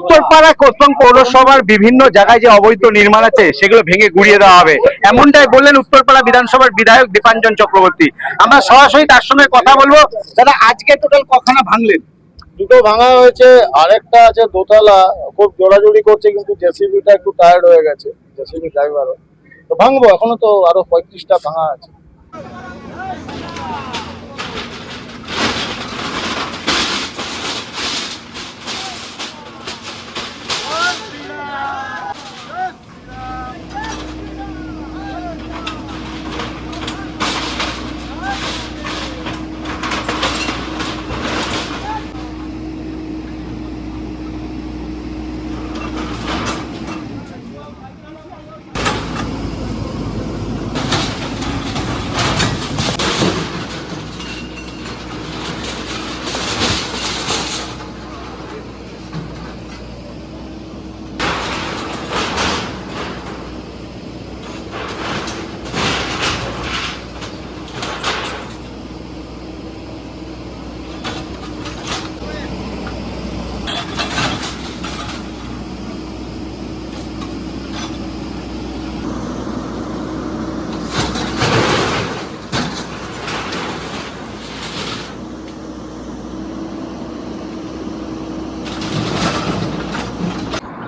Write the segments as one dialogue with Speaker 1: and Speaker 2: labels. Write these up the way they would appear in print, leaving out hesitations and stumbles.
Speaker 1: উত্তরপাড়া কোতন পৌরসভার বিভিন্ন জায়গায় যে অবৈধ নির্মাণ আছে সেগুলো ভেঙে গুড়িয়ে দেওয়া হবে, এমনটাই বললেন উত্তরপাড়া বিধানসভার বিধায়ক দীপাঞ্জন চক্রবর্তী। আমরা সরাসরি তার সঙ্গে কথা বলবো। দাদা, আজকে টোটাল কখানা ভাঙলেন?
Speaker 2: দুটো ভাঙা হয়েছে, আরেকটা আছে দোতলা, খুব জোড়াজুড়ি করছে, কিন্তু জেসিবিটা একটু টায়ার্ড হয়ে গেছে, জেসিবি ড্রাইভারও। তো ভাঙবো, এখনো তো আরো 35টা ভাঙা আছে।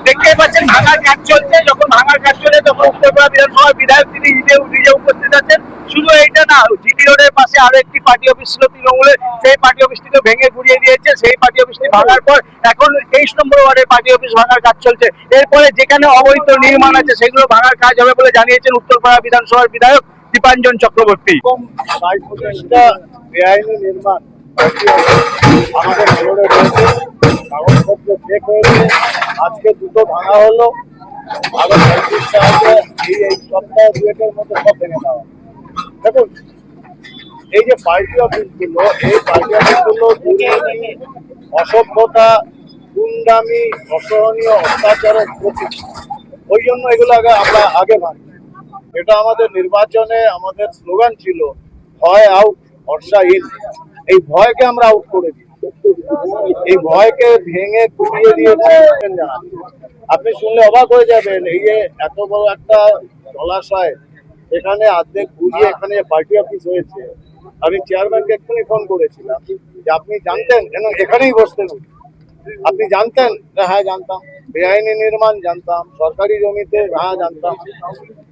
Speaker 1: দেখতেই পাচ্ছেন ভাঙার কাজ চলছে। যখন ভাঙার কাজ চলে তখন উত্তরপাড়া বিধানসভার বিধায়ক তিনি নিজে উপস্থিত আছেন। শুধু এইটা না, জিটি রোডের পাশে আরো একটি পার্টি অফিস ছিল তৃণমূলের, সেই পার্টি অফিসটিকে ভেঙে গুড়িয়ে দিয়েছে। সেই পার্টি অফিসটি ভাঙার পর এখন 23 নম্বর ওয়ার্ডের পার্টি অফিস ভাঙার কাজ চলছে। এরপরে যেখানে অবৈধ নির্মাণ আছে সেগুলো ভাঙার কাজ হবে বলে জানিয়েছেন উত্তরপাড়া বিধানসভার বিধায়ক দীপাঞ্জন চক্রবর্তী।
Speaker 2: বেআইনি নির্মাণ আমাদের নগরে রয়েছে, কাগজপত্র চেক হয়েছে, আজকে দুটো ভাঙা হলো, আরো 35টা আছে। এই সপ্তাহে দুয়েকের মধ্যে সব ভেঙে দেওয়া। দেখুন, এই যে পার্টি অফিসগুলো, এই পার্টি অফিসগুলো দুর্নীতি, অসভ্যতা, গুন্ডামি, অসহনীয় অত্যাচারের প্রতীক। ওই জন্য এগুলো আমরা আগে ভাঙি। এটা আমাদের নির্বাচনে আমাদের স্লোগান ছিল, ভয় আউট, ভরসা ইন। এই ভয়কে আমরা আউট করে দিই, এই ভয়কে ভেঙে গুড়িয়ে দিয়ে আপনি শুনলে অবাক হয়ে যাবেন। এই যে এত বড় একটা জলাশয়, এখানে অর্ধেক ঘুরিয়ে এখানে পার্টি অফিস হয়েছে। আমি চেয়ারম্যানকে এক্ষুনি ফোন করেছিলাম যে আপনি জানতেন, কেন এখানেই বসতেন, আপনি জানতেন? হ্যাঁ জানতাম। বেআইনি নির্মাণ জানতাম, সরকারি জমিতে হ্যাঁ জানতাম।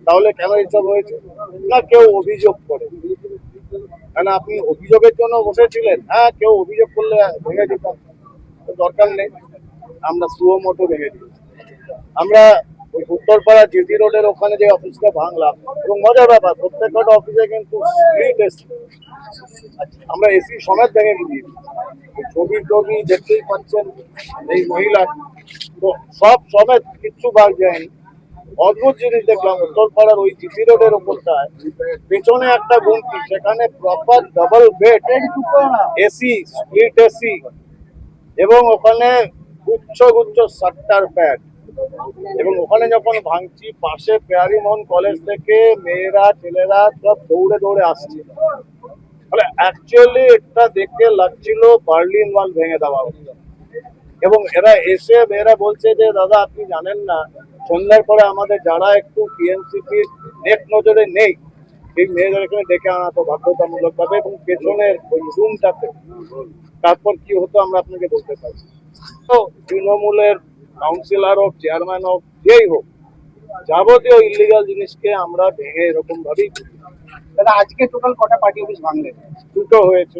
Speaker 2: তাহলে কেন এইসব হয়েছে? না, কেউ অভিযোগ করে। কেন আপনি অভিযোগের জন্য বসেছিলেন? হ্যাঁ, কেউ অভিযোগ করলে ভেঙে দিতাম, দরকার নেই। আমরা সুমোটো ভেঙে দিই। আমরা ওই উত্তরপাড়া জিটি রোডের ওখানে যে অফিসটা ভাঙলাম, এবং মজার ব্যাপার, প্রত্যেকটা অফিসে কিন্তু স্ট্রিট এসি, আমরা এসি সমেত ভেঙে দিই। ছবি দেখতেই পাচ্ছেন এই মহিলা, তো সব সমেত কিচ্ছু বাদ যায়নি। অদ্ভুত জিনিস দেখলাম, উত্তরপাড়ার ওই জিটি রোডের ওপরটায় পেছনে একটা গুমটি, সেখানে proper double bed AC, split AC, এবং ওখানে গুচ্ছ গুচ্ছ সাট্টার প্যাড। এবং ওখানে যখন ভাঙছি, পাশে পেয়ারিমোহন কলেজ থেকে মেয়েরা ছেলেরা সব দৌড়ে দৌড়ে আসছে। মানে অ্যাকচুয়ালি এটা দেখতে লাগছিল বার্লিন ওয়াল ভেঙে দেওয়া হচ্ছে। এবং এরা এসে মেয়েরা বলছে যে দাদা আপনি জানেন না, সন্ধ্যার পরে আমাদের যারা একটু টিএমসিপির নেক নজরে নেই, এই মেয়েদের এখানে ডেকে আনা তো বাধ্যতামূলক ভাবে, এবং পেছনের ওই রুমটাতে। তারপর কি হতো আমরা আপনাকে বলতে পারি। তো তৃণমূলের কাউন্সিলর হোক, চেয়ারম্যান হোক, যেই হোক, যাবতীয় ইলিগাল জিনিসকে আমরা ভেঙে এরকম ভাবেই।
Speaker 1: দাদা, আজকে টোটাল কটা পার্টি অফিস ভাঙলেন?
Speaker 2: দুটো হয়েছে।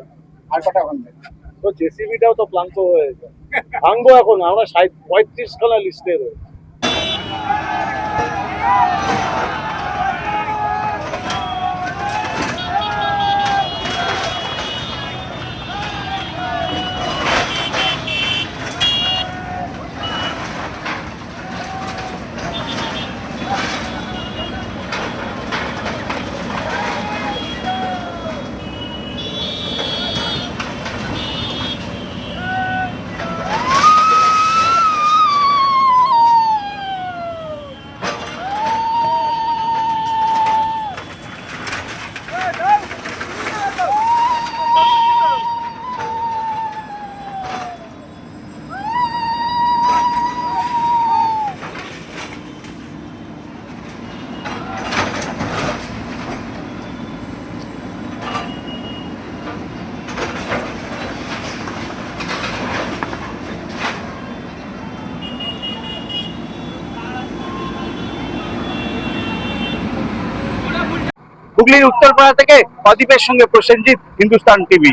Speaker 1: আর কটা ভাঙলেন?
Speaker 2: তো জেসিবিটাও তো ক্লান্ত হয়েছে, ভাঙবো এখন। আমরা 35খানা লিস্টে রয়েছে।
Speaker 1: হুগলির উত্তরপাড়া থেকে অদীপের সঙ্গে প্রসেনজিৎ, হিন্দুস্তান টিভি।